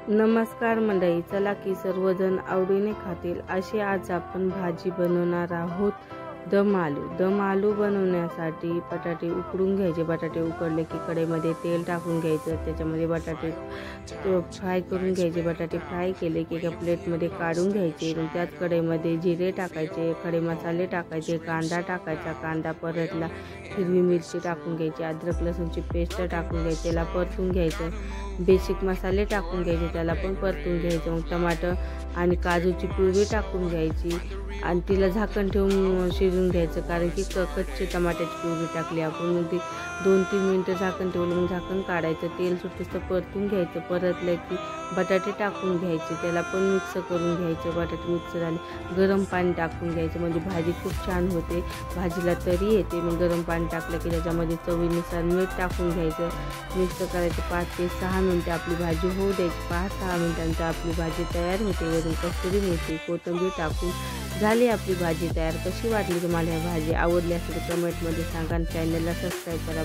नमस्कार मंडळी, चला की सर्वजण आवडीने खातील अशी आज आपण भाजी बनवणार आहोत। दम आलू बनवण्यासाठी बटाटे उकडून घ्यायचे। बटाटे उकडले की कढईमध्ये तेल टाकून घ्यायचं, त्याच्यामध्ये बटाटे फ्राय करून घ्यायचे। बटाटे फ्राय केले की एका प्लेटमध्ये काढून घ्यायचे। त्याच कढईमध्ये जिरे टाकायचे, खडे मसाले टाकायचे, कांदा टाकायचा। कांदा परतला, हिरवी मिरची टाकून घ्यायची, अद्रक लसूणची पेस्ट टाकून घ्यायची, त्याला परतून घ्यायचं। बेसिक मसाले टाकून घ्यायचे, त्याला पण परतून घ्यायचं। मग टमाटर आणि काजूची प्युरी टाकून घ्यायची आणि तिला झाकण ठेवून शिजवून घ्यायचं, कारण की कच्चे टमाट्याची प्युरी टाकली आपण। मग ती 2-3 मिनिटं झाकण ठेवलं, मग झाकण काढायचं, तेल सुटतं परतून घ्यायचं। परतलं की बटाटे टाकून घ्यायचे, त्याला पण मिक्स करून घ्यायचं। बटाटे मिक्स झाले, गरम पाणी टाकून घ्यायचं, म्हणजे भाजी खूप छान होते, भाजीला तरी येते। मग गरम पाणी टाकलं की त्याच्यामध्ये चवीनुसार मीठ टाकून घ्यायचं, मिक्स करायचं। 5 ते 6 मिनिटं आपली भाजी होऊ द्यायची। 5-6 मिनिटांची आपली भाजी तयार होते। वरून कस्तुरी मेथी, कोथिंबीर टाकून झाली आपली भाजी तयार। कशी वाटली तुम्हाला ही भाजी? आवडली असेल तर कमेंटमध्ये सांगा, चॅनलला सबस्क्राईब करा।